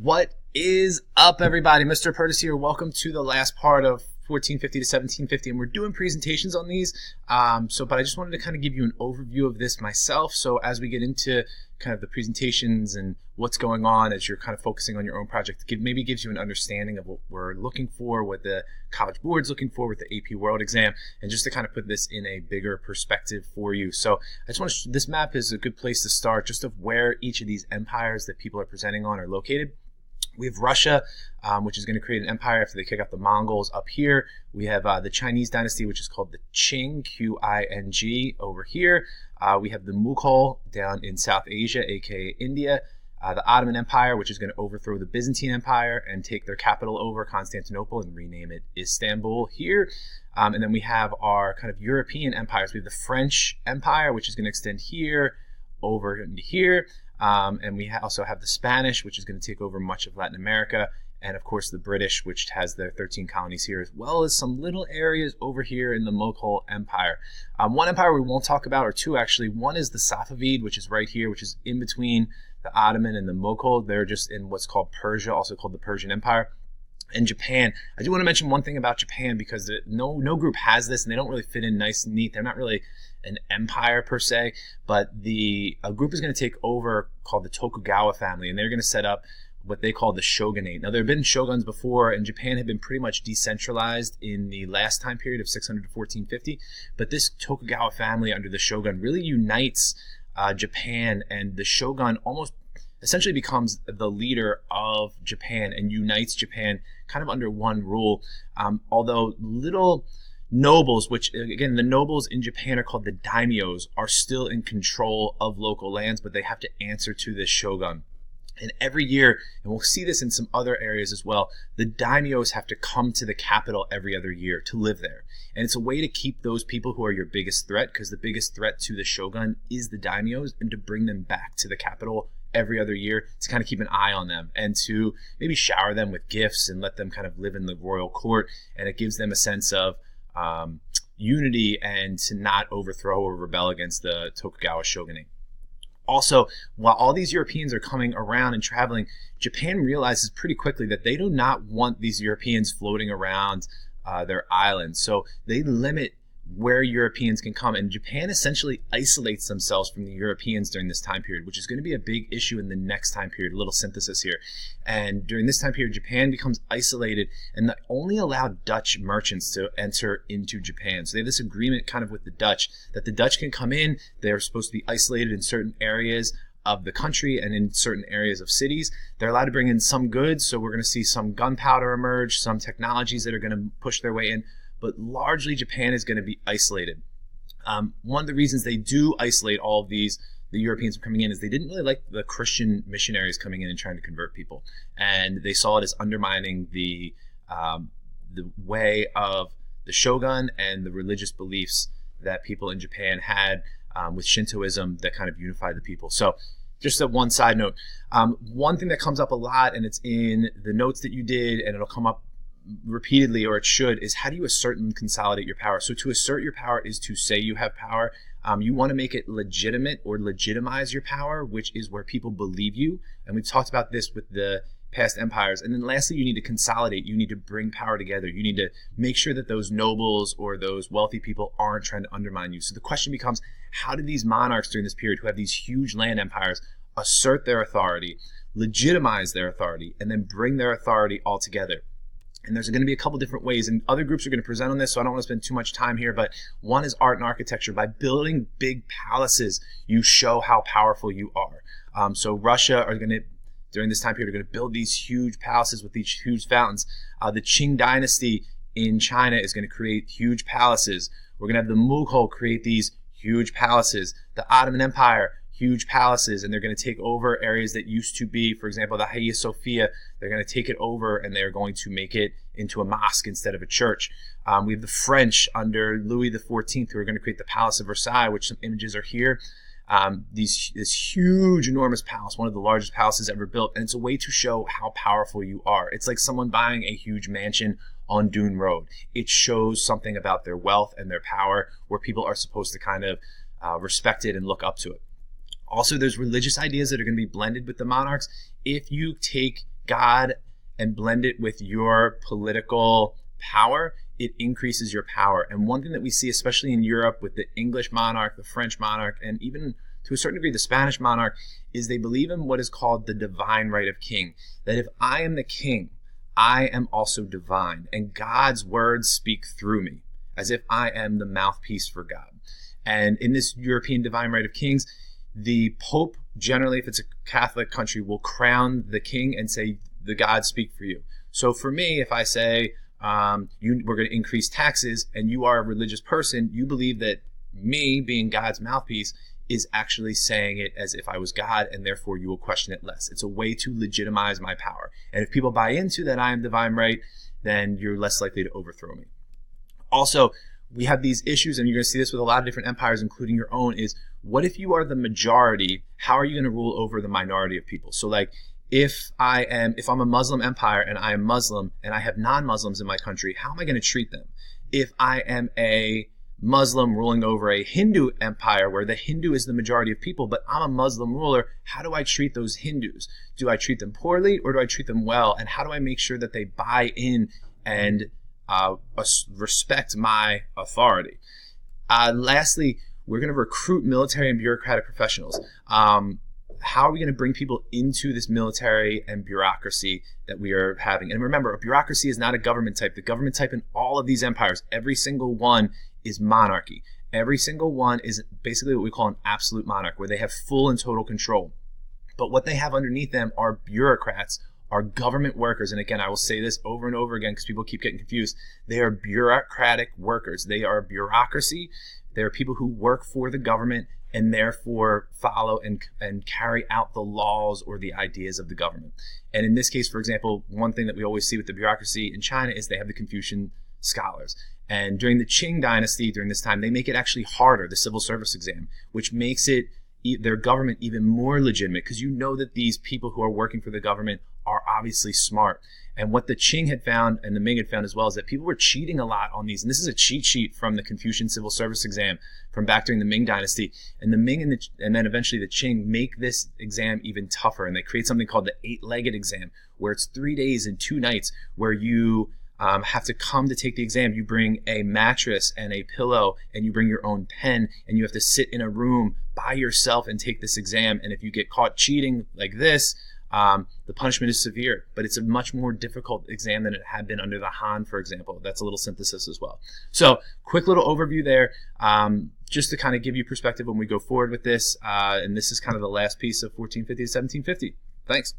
What is up, everybody? Mr. Purtis here. Welcome to the last part of 1450 to 1750, and we're doing presentations on these. But I just wanted to kind of give you an overview of this myself. So as we get into kind of the presentations and what's going on as you're kind of focusing on your own project, maybe gives you an understanding of what we're looking for, what the College Board's looking for with the AP World Exam, and just to kind of put this in a bigger perspective for you. So I just want to, this map is a good place to start, just of where each of these empires that people are presenting on are located. We have Russia, which is going to create an empire after they kick out the Mongols up here. We have the Chinese dynasty, which is called the Qing, Q-I-N-G, over here. We have the Mughal down in South Asia, aka India. The Ottoman Empire, which is going to overthrow the Byzantine Empire and take their capital over, Constantinople, and rename it Istanbul here. And then we have our kind of European empires. We have the French Empire, which is going to extend here, over into here. And we also have the Spanish, which is going to take over much of Latin America, and of course the British, which has their 13 colonies here, as well as some little areas over here in the Mughal Empire. One empire we won't talk about, or two actually. One is the Safavid, which is right here, which is in between the Ottoman and the Mughal. They're just in what's called Persia, also called the Persian Empire. And Japan, I do want to mention one thing about Japan, because no group has this, and they don't really fit in nice and neat. They're not really an empire per se, but a group is going to take over called the Tokugawa family, and they're going to set up what they call the shogunate. Now, there have been shoguns before, and Japan had been pretty much decentralized in the last time period of 600 to 1450, but this Tokugawa family under the shogun really unites Japan, and the shogun almost essentially becomes the leader of Japan and unites Japan kind of under one rule. Although little nobles, which again, the nobles in Japan are called the daimyos, are still in control of local lands, but they have to answer to this shogun. And every year, and we'll see this in some other areas as well, the daimyos have to come to the capital every other year to live there. And it's a way to keep those people who are your biggest threat, because the biggest threat to the shogun is the daimyos, and to bring them back to the capital every other year to kind of keep an eye on them and to maybe shower them with gifts and let them kind of live in the royal court. And it gives them a sense of unity and to not overthrow or rebel against the Tokugawa shogunate. Also, while all these Europeans are coming around and traveling, Japan realizes pretty quickly that they do not want these Europeans floating around their islands. So they limit where Europeans can come, and Japan essentially isolates themselves from the Europeans during this time period, which is going to be a big issue in the next time period. A little synthesis here. And during this time period, Japan becomes isolated, and they only allow Dutch merchants to enter into Japan. So they have this agreement kind of with the Dutch that the Dutch can come in. They're supposed to be isolated in certain areas of the country and in certain areas of cities. They're allowed to bring in some goods, so we're going to see some gunpowder emerge, some technologies that are going to push their way in, but largely Japan is going to be isolated. One of the reasons they do isolate all of the Europeans from coming in, is they didn't really like the Christian missionaries coming in and trying to convert people, and they saw it as undermining the way of the shogun and the religious beliefs that people in Japan had with Shintoism that kind of unified the people. So just a one side note, one thing that comes up a lot, and it's in the notes that you did, and it'll come up repeatedly, or it should, is how do you assert and consolidate your power? So to assert your power is to say you have power. You want to make it legitimate or legitimize your power, which is where people believe you. And we've talked about this with the past empires. And then lastly, you need to consolidate. You need to bring power together. You need to make sure that those nobles or those wealthy people aren't trying to undermine you. So the question becomes, how do these monarchs during this period, who have these huge land empires, assert their authority, legitimize their authority, and then bring their authority all together? And there's going to be a couple different ways, and other groups are going to present on this, so I don't want to spend too much time here, but one is art and architecture. By building big palaces, you show how powerful you are. So Russia are going to, during this time period, are going to build these huge palaces with these huge fountains. The Qing dynasty in China is going to create huge palaces. We're going to have the Mughal create these huge palaces. The Ottoman Empire, huge palaces, and they're going to take over areas that used to be, for example, the Hagia Sophia. They're going to take it over, and they're going to make it into a mosque instead of a church. We have the French under Louis XIV, who are going to create the Palace of Versailles, which some images are here. This huge, enormous palace, one of the largest palaces ever built, and it's a way to show how powerful you are. It's like someone buying a huge mansion on Dune Road. It shows something about their wealth and their power, where people are supposed to kind of respect it and look up to it. Also, there's religious ideas that are going to be blended with the monarchs. If you take God and blend it with your political power, it increases your power. And one thing that we see, especially in Europe with the English monarch, the French monarch, and even to a certain degree the Spanish monarch, is they believe in what is called the divine right of king. That if I am the king, I am also divine, and God's words speak through me, as if I am the mouthpiece for God. And in this European divine right of kings, the Pope, generally, if it's a Catholic country, will crown the king and say, the gods speak for you. So for me, if I say, we're going to increase taxes, and you are a religious person, you believe that me, being God's mouthpiece, is actually saying it as if I was God, and therefore you will question it less. It's a way to legitimize my power. And if people buy into that I am divine right, then you're less likely to overthrow me. Also, we have these issues, and you're going to see this with a lot of different empires, including your own, is what if you are the majority? How are you going to rule over the minority of people? So like, if I'm a Muslim empire and I am Muslim and I have non-Muslims in my country, how am I going to treat them? If I am a Muslim ruling over a Hindu empire where the Hindu is the majority of people, but I'm a Muslim ruler, how do I treat those Hindus? Do I treat them poorly or do I treat them well? And how do I make sure that they buy in and respect my authority? Lastly, we're going to recruit military and bureaucratic professionals. How are we going to bring people into this military and bureaucracy that we are having? And remember, a bureaucracy is not a government type. The government type in all of these empires, every single one is monarchy. Every single one is basically what we call an absolute monarch, where they have full and total control. But what they have underneath them are bureaucrats, are government workers. And again, I will say this over and over again because people keep getting confused. They are bureaucratic workers. They are bureaucracy. They are people who work for the government and therefore follow and carry out the laws or the ideas of the government. And in this case, for example, one thing that we always see with the bureaucracy in China is they have the Confucian scholars. And during the Qing dynasty, during this time, they make it actually harder, the civil service exam, which makes it their government even more legitimate, because you know that these people who are working for the government are obviously smart. And what the Qing had found and the Ming had found as well is that people were cheating a lot on these. And this is a cheat sheet from the Confucian civil service exam from back during the Ming dynasty. And the Ming and then eventually the Qing make this exam even tougher. And they create something called the 8-legged exam, where it's 3 days and 2 nights where you have to come to take the exam. You bring a mattress and a pillow, and you bring your own pen, and you have to sit in a room by yourself and take this exam. And if you get caught cheating like this, the punishment is severe, but it's a much more difficult exam than it had been under the Han, for example. That's a little synthesis as well. So quick little overview there, just to kind of give you perspective when we go forward with this. And this is kind of the last piece of 1450 to 1750. Thanks.